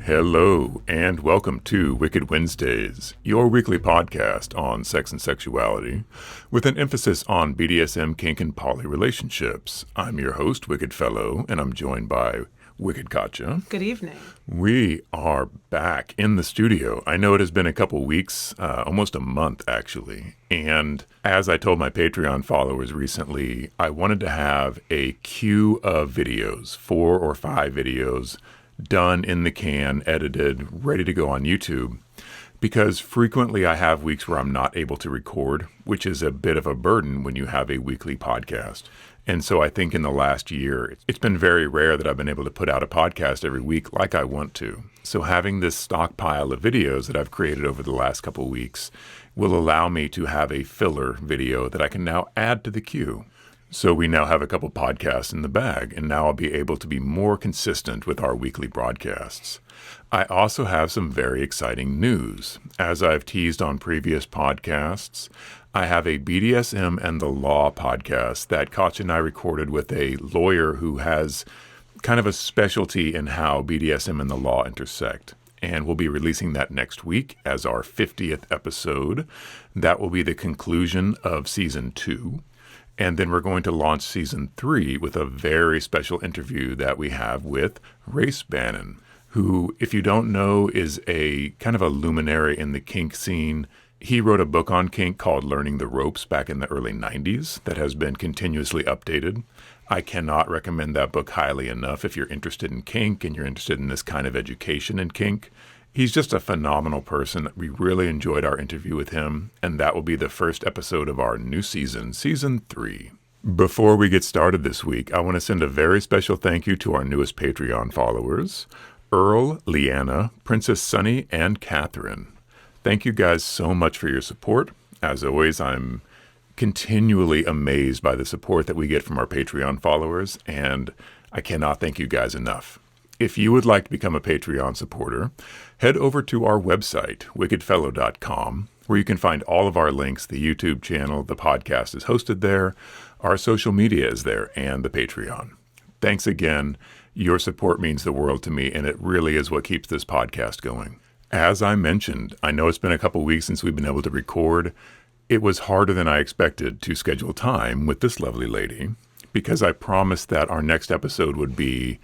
Hello, and welcome to Wicked Wednesdays, your weekly podcast on sex and sexuality, with an emphasis on BDSM, kink, and poly relationships. I'm your host, Wicked Fellow, and I'm joined by Wicked Katja. Good evening. We are back in the studio. I know it has been a couple weeks, almost a month actually, and as I told my Patreon followers recently, I wanted to have a queue of videos, 4 or 5 videos, done in the can, edited, ready to go on YouTube, because frequently I have weeks where I'm not able to record, which is a bit of a burden when you have a weekly podcast. And so I think in the last year, it's been very rare that I've been able to put out a podcast every week like I want to. So having this stockpile of videos that I've created over the last couple weeks will allow me to have a filler video that I can now add to the queue. So we now have a couple podcasts in the bag, and now I'll be able to be more consistent with our weekly broadcasts. I also have some very exciting news. As I've teased on previous podcasts, I have a BDSM and the Law podcast that Katja and I recorded with a lawyer who has kind of a specialty in how BDSM and the law intersect. And we'll be releasing that next week as our 50th episode. That will be the conclusion of Season 2. And then we're going to launch Season 3 with a very special interview that we have with Race Bannon, who, if you don't know, is a kind of a luminary in the kink scene. He wrote a book on kink called Learning the Ropes back in the early 90s that has been continuously updated. I cannot recommend that book highly enough if you're interested in kink and you're interested in this kind of education in kink. He's just a phenomenal person. We really enjoyed our interview with him, and that will be the first episode of our new season, Season 3. Before we get started this week, I want to send a very special thank you to our newest Patreon followers, Earl, Leanna, Princess Sunny, and Catherine. Thank you guys so much for your support. As always, I'm continually amazed by the support that we get from our Patreon followers, and I cannot thank you guys enough. If you would like to become a Patreon supporter, head over to our website, wickedfellow.com, where you can find all of our links. The YouTube channel, the podcast is hosted there, our social media is there, and the Patreon. Thanks again. Your support means the world to me, and it really is what keeps this podcast going. As I mentioned, I know it's been a couple weeks since we've been able to record. It was harder than I expected to schedule time with this lovely lady, because I promised that our next episode would be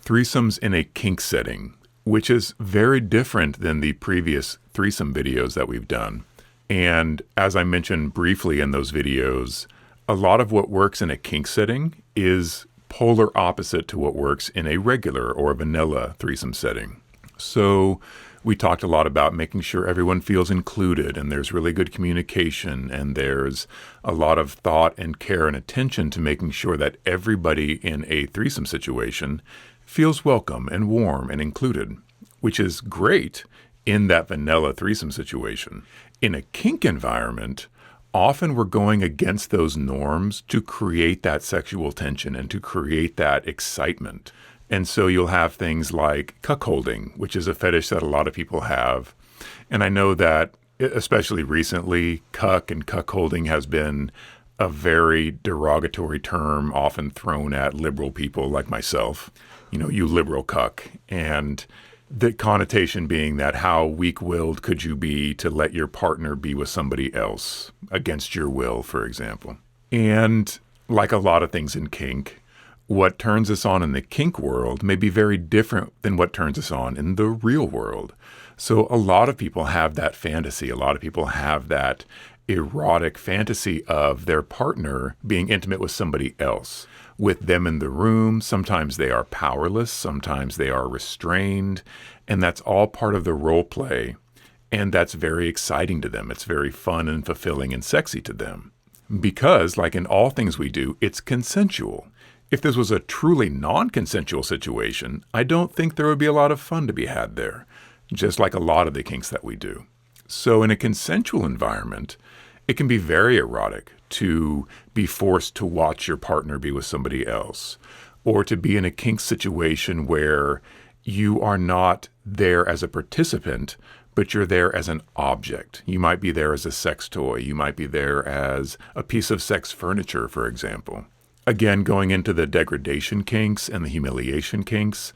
Threesomes in a kink setting, which is very different than the previous threesome videos that we've done. And as I mentioned briefly in those videos, a lot of what works in a kink setting is polar opposite to what works in a regular or vanilla threesome setting. So we talked a lot about making sure everyone feels included and there's really good communication and there's a lot of thought and care and attention to making sure that everybody in a threesome situation feels welcome and warm and included, which is great in that vanilla threesome situation. In a kink environment, often we're going against those norms to create that sexual tension and to create that excitement. And so you'll have things like cuckolding, which is a fetish that a lot of people have. And I know that, especially recently, cuck and cuckolding has been a very derogatory term often thrown at liberal people like myself. You know, you liberal cuck. And the connotation being that how weak-willed could you be to let your partner be with somebody else against your will, for example. And like a lot of things in kink, what turns us on in the kink world may be very different than what turns us on in the real world. So a lot of people have that fantasy. A lot of people have that erotic fantasy of their partner being intimate with somebody else. With them in the room, sometimes they are powerless, sometimes they are restrained, and that's all part of the role play. And that's very exciting to them. It's very fun and fulfilling and sexy to them. Because, like in all things we do, it's consensual. If this was a truly non-consensual situation, I don't think there would be a lot of fun to be had there, just like a lot of the kinks that we do. So in a consensual environment, it can be very erotic to be forced to watch your partner be with somebody else, or to be in a kink situation where you are not there as a participant, but you're there as an object. You might be there as a sex toy. You might be there as a piece of sex furniture, for example. Again, going into the degradation kinks and the humiliation kinks,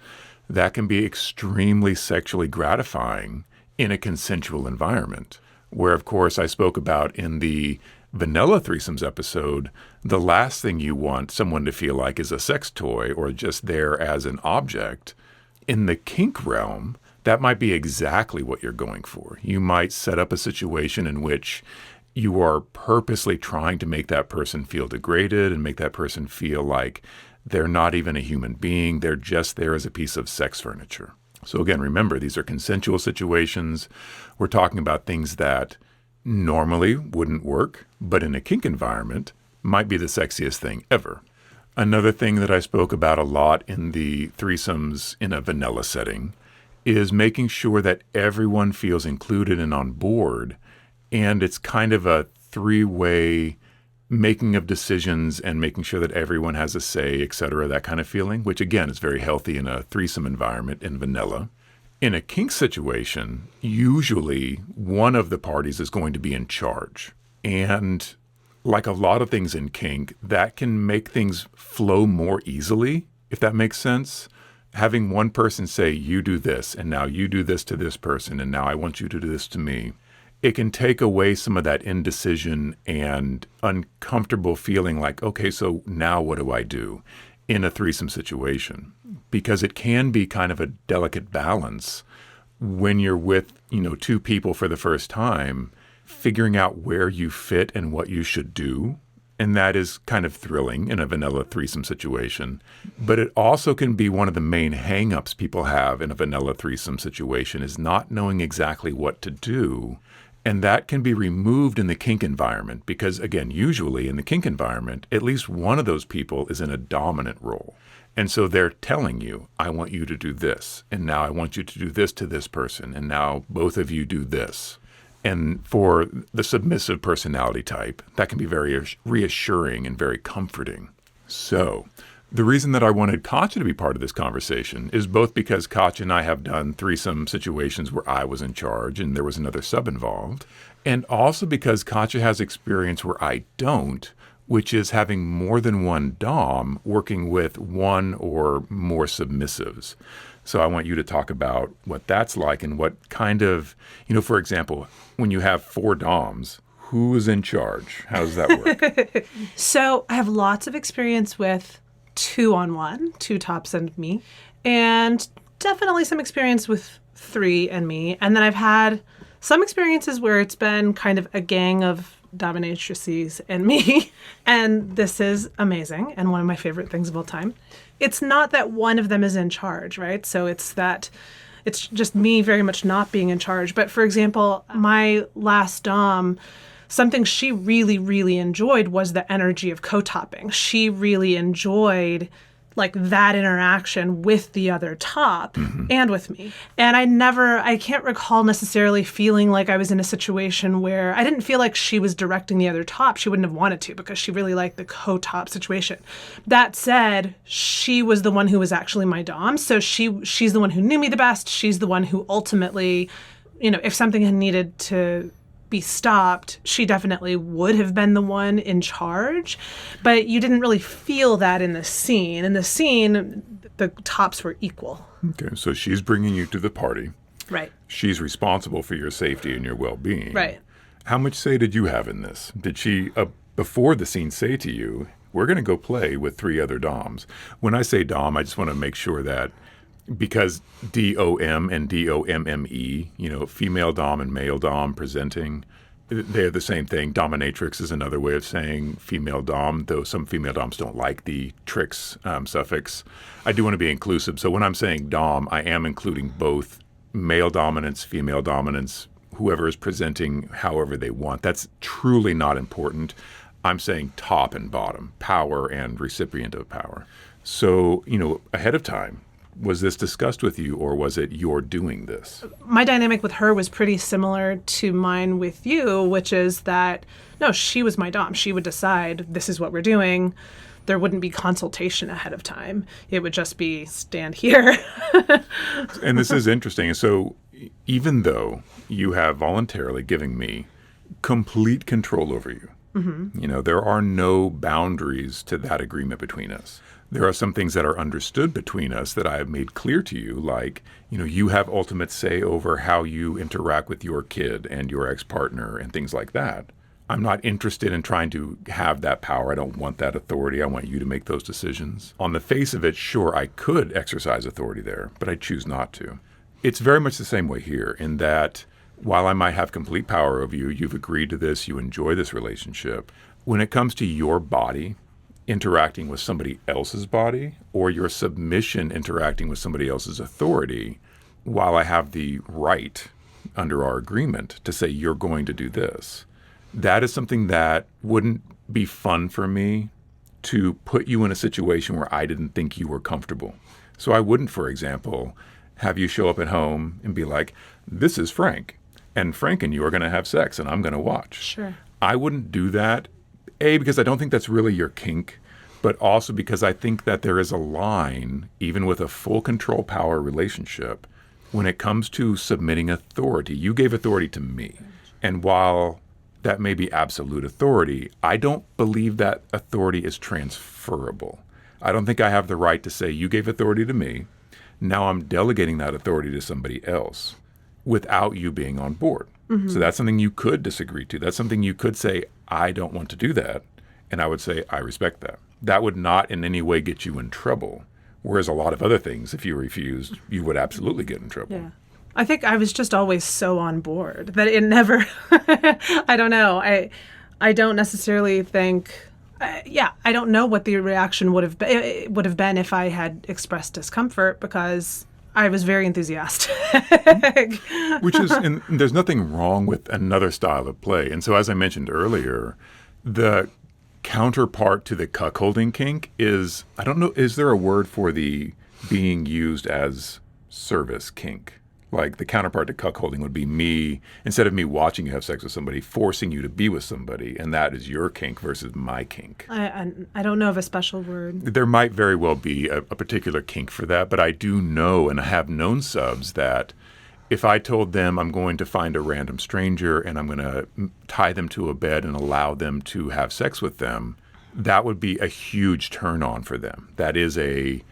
that can be extremely sexually gratifying in a consensual environment, where, of course, I spoke about in the vanilla threesomes episode, the last thing you want someone to feel like is a sex toy or just there as an object. In the kink realm, that might be exactly what you're going for. You might set up a situation in which you are purposely trying to make that person feel degraded and make that person feel like they're not even a human being. They're just there as a piece of sex furniture. So again, remember, these are consensual situations. We're talking about things that normally wouldn't work, but in a kink environment might be the sexiest thing ever. Another thing that I spoke about a lot in the threesomes in a vanilla setting is making sure that everyone feels included and on board. And it's kind of a three-way making of decisions and making sure that everyone has a say, et cetera, that kind of feeling, which again is very healthy in a threesome environment in vanilla. In a kink situation, usually one of the parties is going to be in charge. And like a lot of things in kink, that can make things flow more easily, if that makes sense. Having one person say, you do this, and now you do this to this person, and now I want you to do this to me. It can take away some of that indecision and uncomfortable feeling like, okay, so now what do I do in a threesome situation? Because it can be kind of a delicate balance when you're with, two people for the first time, figuring out where you fit and what you should do. And that is kind of thrilling in a vanilla threesome situation. But it also can be one of the main hang-ups people have in a vanilla threesome situation is not knowing exactly what to do. And that can be removed in the kink environment because, again, usually in the kink environment, at least one of those people is in a dominant role. And so they're telling you, I want you to do this. And now I want you to do this to this person. And now both of you do this. And for the submissive personality type, that can be very reassuring and very comforting. So the reason that I wanted Katja to be part of this conversation is both because Katja and I have done threesome situations where I was in charge and there was another sub involved, and also because Katja has experience where I don't, which is having more than one dom working with one or more submissives. So I want you to talk about what that's like and what kind of, for example, when you have 4 doms, who is in charge? How does that work? So I have lots of experience with 2-on-1, 2 tops and me, and definitely some experience with 3 and me. And then I've had some experiences where it's been kind of a gang of dominatrices and me. And this is amazing and one of my favorite things of all time. It's not that one of them is in charge, right? So it's just me very much not being in charge. But for example, my last dom, something she really, really enjoyed was the energy of co-topping. She really enjoyed like that interaction with the other top and with me. And I can't recall necessarily feeling like I was in a situation where I didn't feel like she was directing the other top. She wouldn't have wanted to because she really liked the co-top situation. That said, she was the one who was actually my dom. So she's the one who knew me the best. She's the one who ultimately, if something had needed to be stopped, she definitely would have been the one in charge. But you didn't really feel that in the scene. In the scene, the tops were equal. Okay, so she's bringing you to the party. Right. She's responsible for your safety and your well-being. Right. How much say did you have in this? Did she, before the scene, say to you, we're going to go play with 3 other doms? When I say dom, I just want to make sure that because DOM and DOMME, female dom and male dom presenting, they're the same thing. Dominatrix is another way of saying female dom, though some female doms don't like the trix suffix. I do want to be inclusive. So when I'm saying dom, I am including both male dominance, female dominance, whoever is presenting however they want. That's truly not important. I'm saying top and bottom, power and recipient of power. So, ahead of time, was this discussed with you, or was it you're doing this? My dynamic with her was pretty similar to mine with you, which is that, no, she was my dom. She would decide this is what we're doing. There wouldn't be consultation ahead of time. It would just be stand here. And this is interesting. So even though you have voluntarily given me complete control over you, there are no boundaries to that agreement between us. There are some things that are understood between us that I have made clear to you, like, you have ultimate say over how you interact with your kid and your ex-partner and things like that. I'm not interested in trying to have that power. I don't want that authority. I want you to make those decisions. On the face of it, sure, I could exercise authority there, but I choose not to. It's very much the same way here in that while I might have complete power over you, you've agreed to this, you enjoy this relationship. When it comes to your body interacting with somebody else's body or your submission interacting with somebody else's authority, while I have the right under our agreement to say you're going to do this, that is something that wouldn't be fun for me to put you in a situation where I didn't think you were comfortable. So I wouldn't, for example, have you show up at home and be like, this is Frank, and Frank and you are going to have sex and I'm going to watch. Sure. I wouldn't do that, A, because I don't think that's really your kink, but also because I think that there is a line, even with a full control power relationship, when it comes to submitting authority. You gave authority to me. And while that may be absolute authority, I don't believe that authority is transferable. I don't think I have the right to say, you gave authority to me, now I'm delegating that authority to somebody else without you being on board. Mm-hmm. So that's something you could disagree to. That's something you could say, I don't want to do that. And I would say, I respect that. That would not in any way get you in trouble. Whereas a lot of other things, if you refused, you would absolutely get in trouble. Yeah. I think I was just always so on board that it never, I don't know. I don't necessarily think, I don't know what the reaction would have been if I had expressed discomfort because I was very enthusiastic. Which is, and there's nothing wrong with another style of play. And so as I mentioned earlier, the counterpart to the cuckolding kink is, I don't know, is there a word for the being used as service kink? Like the counterpart to cuckolding would be me, instead of me watching you have sex with somebody, forcing you to be with somebody. And that is your kink versus my kink. I don't know of a special word. There might very well be a particular kink for that. But I do know and I have known subs that if I told them I'm going to find a random stranger and I'm going to tie them to a bed and allow them to have sex with them, that would be a huge turn on for them. That is a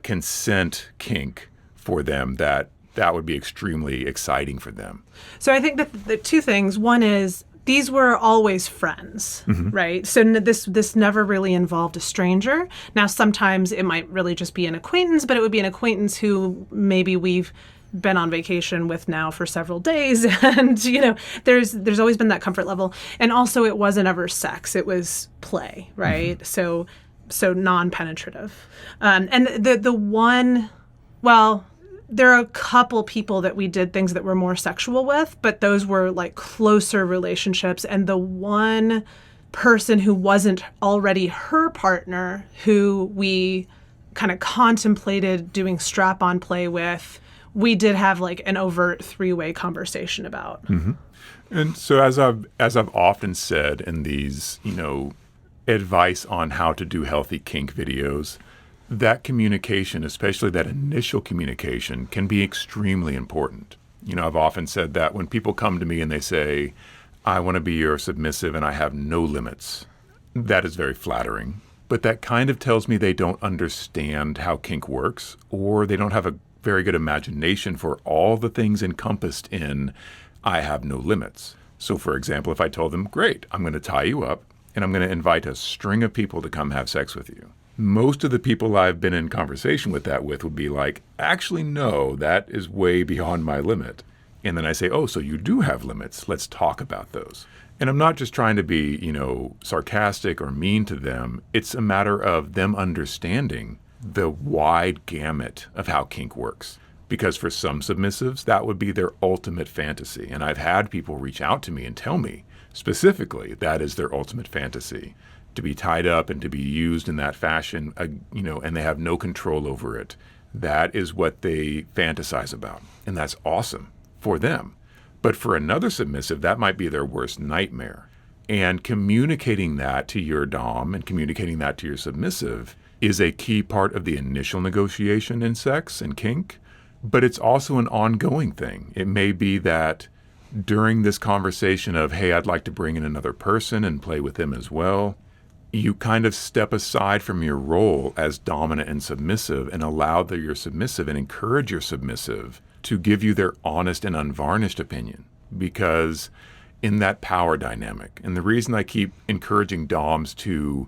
consent kink for them that would be extremely exciting for them. So I think that the two things, one is these were always friends, mm-hmm. right? So this never really involved a stranger. Now, sometimes it might really just be an acquaintance, but it would be an acquaintance who maybe we've been on vacation with now for several days. And, there's always been that comfort level. And also it wasn't ever sex. It was play, right? Mm-hmm. So non-penetrative. And the one, well, there are a couple people that we did things that were more sexual with, but those were like closer relationships. And the one person who wasn't already her partner, who we kind of contemplated doing strap-on play with, we did have like an overt three-way conversation about. Mm-hmm. And so as I've often said in these, advice on how to do healthy kink videos, that communication, especially that initial communication, can be extremely important. I've often said that when people come to me and they say, I want to be your submissive and I have no limits, that is very flattering. But that kind of tells me they don't understand how kink works, or they don't have a very good imagination for all the things encompassed in I have no limits. So for example, if I told them, great, I'm going to tie you up and I'm going to invite a string of people to come have sex with you. Most of the people I've been in conversation with that with would be like, actually, no, that is way beyond my limit. And then I say, oh, so you do have limits. Let's talk about those. And I'm not just trying to be, sarcastic or mean to them. It's a matter of them understanding the wide gamut of how kink works. Because for some submissives, that would be their ultimate fantasy. And I've had people reach out to me and tell me specifically that is their ultimate fantasy. To be tied up and to be used in that fashion, and they have no control over it. That is what they fantasize about. And that's awesome for them. But for another submissive, that might be their worst nightmare. And communicating that to your dom and communicating that to your submissive is a key part of the initial negotiation in sex and kink. But it's also an ongoing thing. It may be that during this conversation of, hey, I'd like to bring in another person and play with them as well, you kind of step aside from your role as dominant and submissive and allow your submissive and encourage your submissive to give you their honest and unvarnished opinion. Because in that power dynamic, and the reason I keep encouraging doms to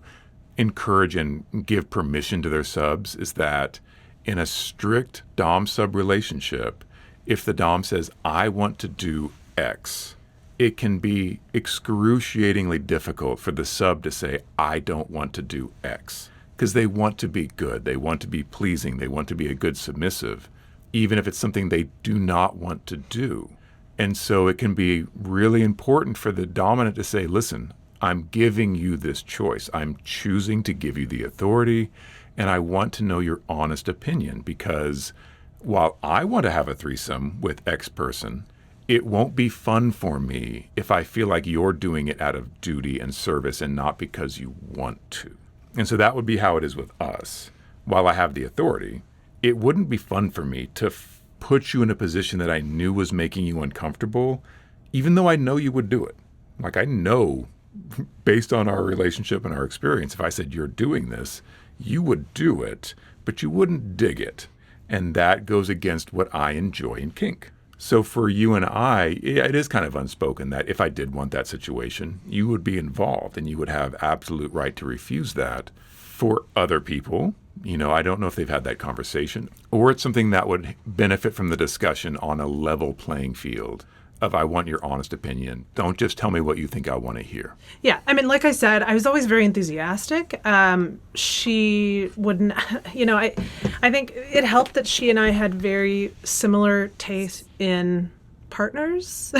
encourage and give permission to their subs is that in a strict dom-sub relationship, if the dom says, I want to do X, it can be excruciatingly difficult for the sub to say, I don't want to do X. Because they want to be good, they want to be pleasing, they want to be a good submissive, even if it's something they do not want to do. And so it can be really important for the dominant to say, listen, I'm giving you this choice. I'm choosing to give you the authority, and I want to know your honest opinion, because while I want to have a threesome with X person, it won't be fun for me if I feel like you're doing it out of duty and service and not because you want to. And so that would be how it is with us. While I have the authority, it wouldn't be fun for me to put you in a position that I knew was making you uncomfortable, even though I know you would do it. Like I know, based on our relationship and our experience, if I said you're doing this, you would do it, but you wouldn't dig it. And that goes against what I enjoy in kink. So for you and I, it is kind of unspoken that if I did want that situation, you would be involved and you would have absolute right to refuse that. For other people, I don't know if they've had that conversation, or it's something that would benefit from the discussion on a level playing field of I want your honest opinion. Don't just tell me what you think I want to hear. Yeah. I mean, like I said, I was always very enthusiastic. She wouldn't, I think it helped that she and I had very similar tastes in partners.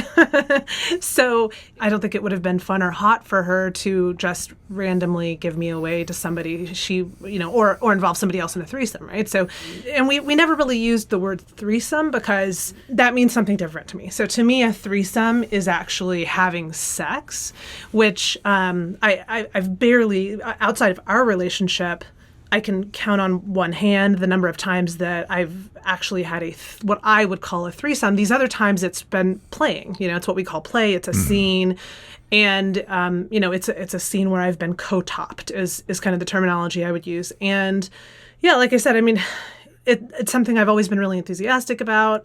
So I don't think it would have been fun or hot for her to just randomly give me away to somebody or involve somebody else in a threesome, right? So, and we never really used the word threesome because that means something different to me. So to me, a threesome is actually having sex, which I've barely, outside of our relationship, I can count on one hand the number of times that I've actually had what I would call a threesome. These other times it's been playing. It's what we call play. It's a scene. And, it's a scene where I've been co-topped is kind of the terminology I would use. And yeah, like I said, I mean, it's something I've always been really enthusiastic about.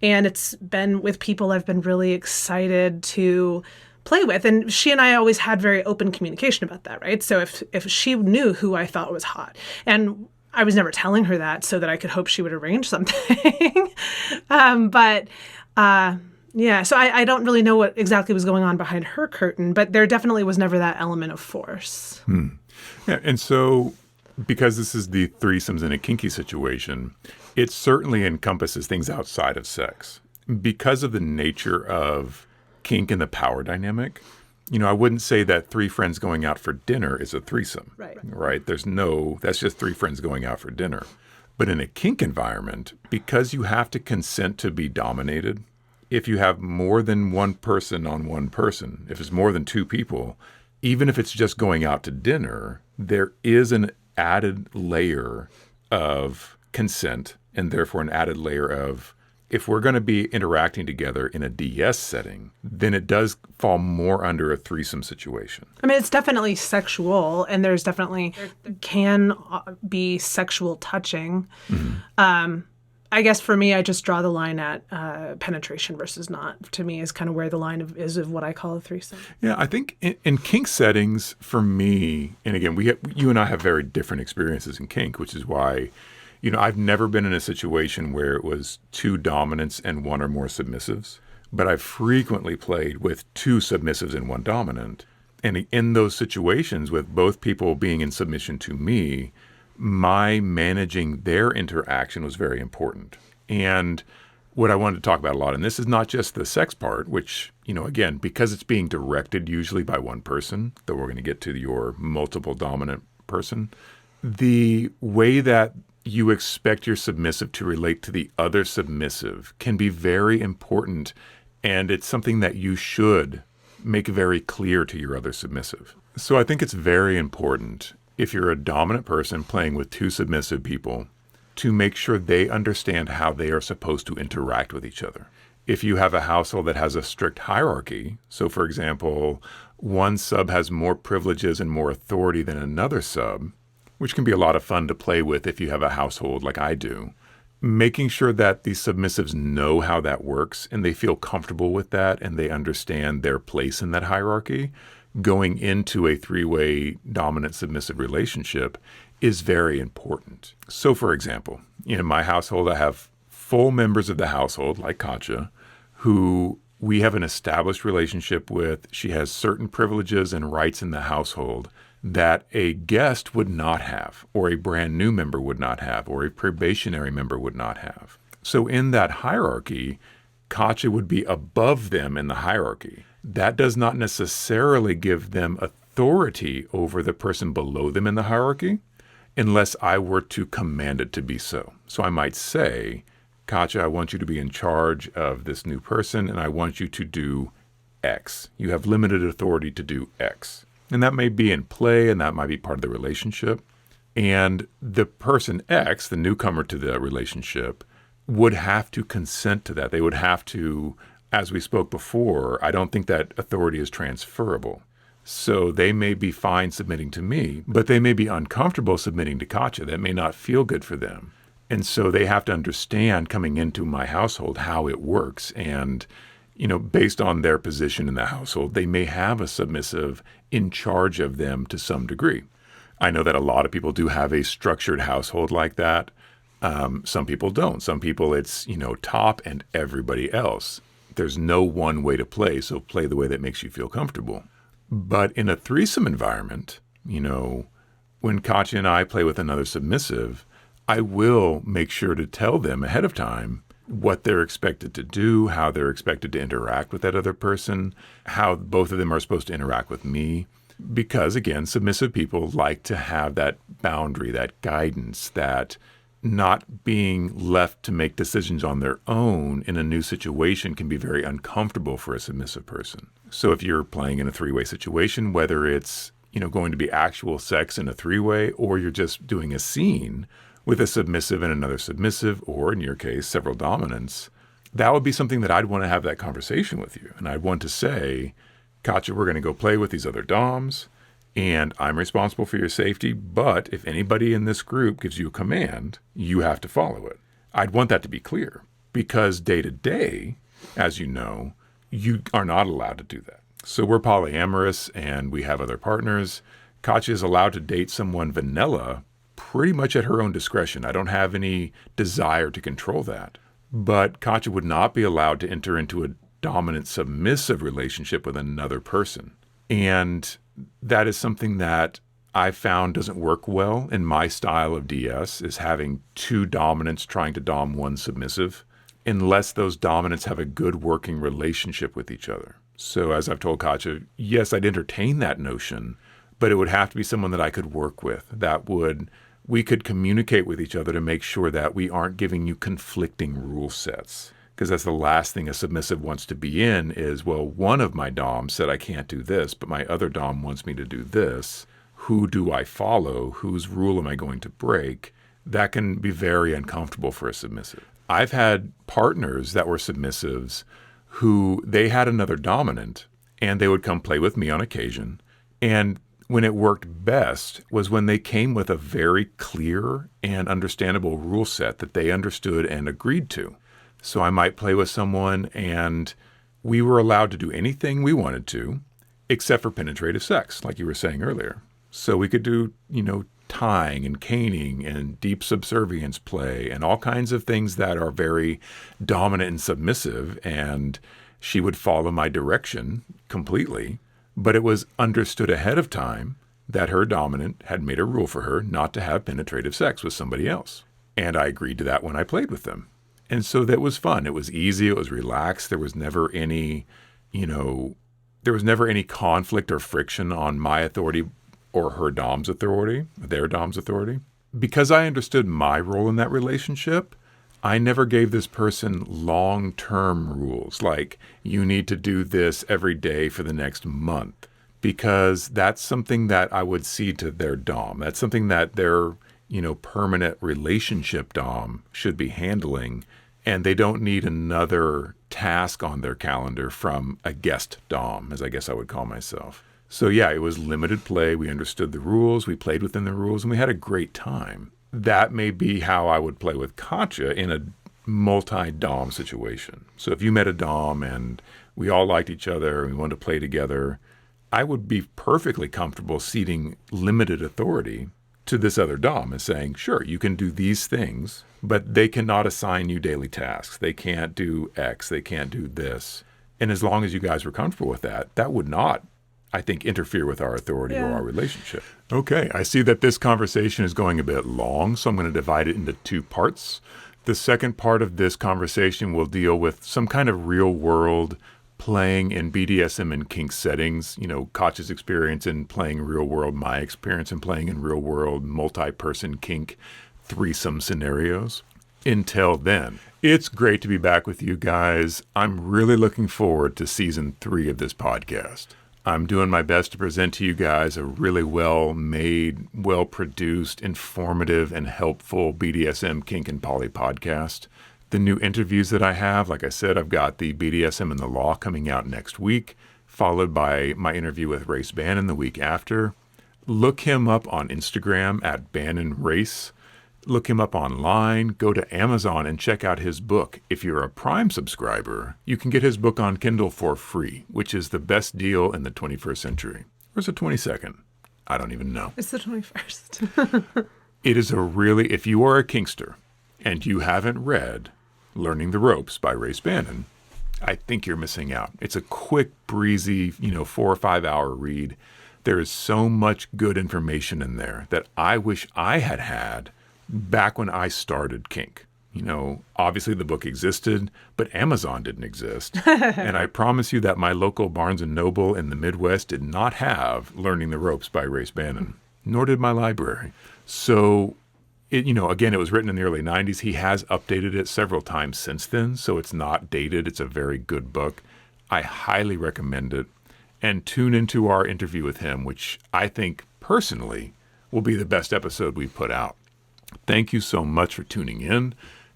And it's been with people I've been really excited to play with. And she and I always had very open communication about that, right? So if she knew who I thought was hot, and I was never telling her that so that I could hope she would arrange something. Yeah, so I don't really know what exactly was going on behind her curtain, but there definitely was never that element of force. Yeah, and so because this is the threesomes in a kinky situation, it certainly encompasses things outside of sex. Because of the nature of kink and the power dynamic, I wouldn't say that three friends going out for dinner is a threesome, right? That's just three friends going out for dinner. But in a kink environment, because you have to consent to be dominated, if you have more than one person on one person, if it's more than two people, even if it's just going out to dinner, there is an added layer of consent and therefore an added layer of, if we're going to be interacting together in a DS setting, then it does fall more under a threesome situation. I mean, it's definitely sexual, and there can be sexual touching. Mm-hmm. I guess for me, I just draw the line at penetration versus not. To me, is kind of where the line is of what I call a threesome. Yeah, I think in kink settings, for me, and again, you and I have very different experiences in kink, which is why I've never been in a situation where it was two dominants and one or more submissives, but I've frequently played with two submissives and one dominant. And in those situations with both people being in submission to me, my managing their interaction was very important. And what I wanted to talk about a lot, and this is not just the sex part, which, again, because it's being directed usually by one person, though we're going to get to your multiple dominant person, the way that you expect your submissive to relate to the other submissive can be very important, and it's something that you should make very clear to your other submissive. So I think it's very important, if you're a dominant person playing with two submissive people, to make sure they understand how they are supposed to interact with each other. If you have a household that has a strict hierarchy, so for example, one sub has more privileges and more authority than another sub, which can be a lot of fun to play with if you have a household like I do. Making sure that these submissives know how that works and they feel comfortable with that and they understand their place in that hierarchy going into a three-way dominant submissive relationship is very important. So for example, in my household, I have full members of the household like Katja, who we have an established relationship with. She has certain privileges and rights in the household that a guest would not have, or a brand new member would not have, or a probationary member would not have. So in that hierarchy, Katja would be above them in the hierarchy. That does not necessarily give them authority over the person below them in the hierarchy, unless I were to command it to be so. So I might say, Katja, I want you to be in charge of this new person, and I want you to do X. You have limited authority to do X. And that may be in play, and that might be part of the relationship. And the person X, the newcomer to the relationship, would have to consent to that. They would have to, as we spoke before, I don't think that authority is transferable. So they may be fine submitting to me, but they may be uncomfortable submitting to Katja. That may not feel good for them. And so they have to understand coming into my household how it works. And based on their position in the household, they may have a submissive in charge of them to some degree. I know that a lot of people do have a structured household like that. Some people don't. Some people it's, top and everybody else. There's no one way to play, so play the way that makes you feel comfortable. But in a threesome environment, when Katja and I play with another submissive, I will make sure to tell them ahead of time what they're expected to do, how they're expected to interact with that other person, how both of them are supposed to interact with me. Because again, submissive people like to have that boundary, that guidance, that not being left to make decisions on their own in a new situation can be very uncomfortable for a submissive person. So if you're playing in a three-way situation, whether it's, going to be actual sex in a three-way, or you're just doing a scene with a submissive and another submissive, or in your case, several dominants, that would be something that I'd want to have that conversation with you. And I'd want to say, Katja, we're going to go play with these other doms, and I'm responsible for your safety, but if anybody in this group gives you a command, you have to follow it. I'd want that to be clear, because day to day, as you know, you are not allowed to do that. So we're polyamorous, and we have other partners. Katja is allowed to date someone vanilla pretty much at her own discretion. I don't have any desire to control that. But Katja would not be allowed to enter into a dominant submissive relationship with another person. And that is something that I found doesn't work well in my style of DS, is having two dominants trying to dom one submissive, unless those dominants have a good working relationship with each other. So as I've told Katja, yes, I'd entertain that notion, but it would have to be someone that I could work with, we could communicate with each other to make sure that we aren't giving you conflicting rule sets. Because that's the last thing a submissive wants to be in is, well, one of my doms said I can't do this, but my other dom wants me to do this. Who do I follow? Whose rule am I going to break? That can be very uncomfortable for a submissive. I've had partners that were submissives who they had another dominant, and they would come play with me on occasion. And when it worked best was when they came with a very clear and understandable rule set that they understood and agreed to. So I might play with someone and we were allowed to do anything we wanted to, except for penetrative sex, like you were saying earlier. So we could do, tying and caning and deep subservience play and all kinds of things that are very dominant and submissive. And she would follow my direction completely. But it was understood ahead of time that her dominant had made a rule for her not to have penetrative sex with somebody else. And I agreed to that when I played with them. And so that was fun. It was easy. It was relaxed. There was never any, conflict or friction on my authority or her dom's authority, their dom's authority. Because I understood my role in that relationship, I never gave this person long-term rules, like you need to do this every day for the next month, because that's something that I would cede to their dom. That's something that their, permanent relationship dom should be handling, and they don't need another task on their calendar from a guest dom, as I guess I would call myself. So yeah, it was limited play. We understood the rules. We played within the rules, and we had a great time. That may be how I would play with Katja in a multi-dom situation. So if you met a dom and we all liked each other and we wanted to play together, I would be perfectly comfortable ceding limited authority to this other dom and saying, sure, you can do these things, but they cannot assign you daily tasks. They can't do X. They can't do this. And as long as you guys were comfortable with that, that would not, I think, interfere with our authority or our relationship. Okay, I see that this conversation is going a bit long, so I'm going to divide it into 2 parts. The second part of this conversation will deal with some kind of real-world playing in BDSM and kink settings. You know, Katja's experience in playing real-world, my experience in playing in real-world multi-person kink threesome scenarios. Until then, it's great to be back with you guys. I'm really looking forward to season 3 of this podcast. I'm doing my best to present to you guys a really well-made, well-produced, informative, and helpful BDSM, kink, and poly podcast. The new interviews that I have, like I said, I've got the BDSM and the Law coming out next week, followed by my interview with Race Bannon the week after. Look him up on Instagram at Bannon Race. Look him up online. Go to Amazon and check out his book. If you're a Prime subscriber, you can get his book on Kindle for free, which is the best deal in the 21st century. Or is it 22nd? I don't even know. It's the 21st. It is a really, if you are a kinkster and you haven't read Learning the Ropes by Race Bannon, I think you're missing out. It's a quick, breezy, 4 or 5 hour read. There is so much good information in there that I wish I had had back when I started kink. Obviously the book existed, but Amazon didn't exist. And I promise you that my local Barnes & Noble in the Midwest did not have Learning the Ropes by Race Bannon, nor did my library. So, again, it was written in the early 90s. He has updated it several times since then, so it's not dated. It's a very good book. I highly recommend it. And tune into our interview with him, which I think personally will be the best episode we've put out. Thank you so much for tuning in.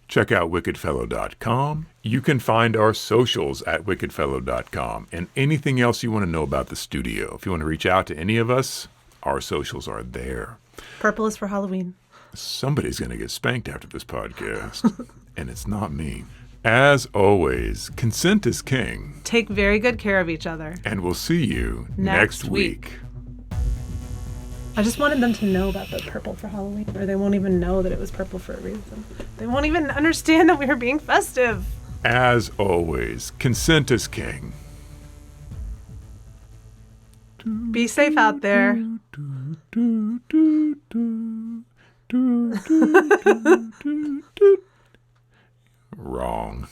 Check out wickedfellow.com. You can find our socials at wickedfellow.com and anything else you want to know about the studio. If you want to reach out to any of us, our socials are there. Purple is for Halloween. Somebody's going to get spanked after this podcast, and it's not me. As always, consent is king. Take very good care of each other. And we'll see you next week. I just wanted them to know about the purple for Halloween, or they won't even know that it was purple for a reason. They won't even understand that we were being festive. As always, consent is king. Be safe out there. Wrong.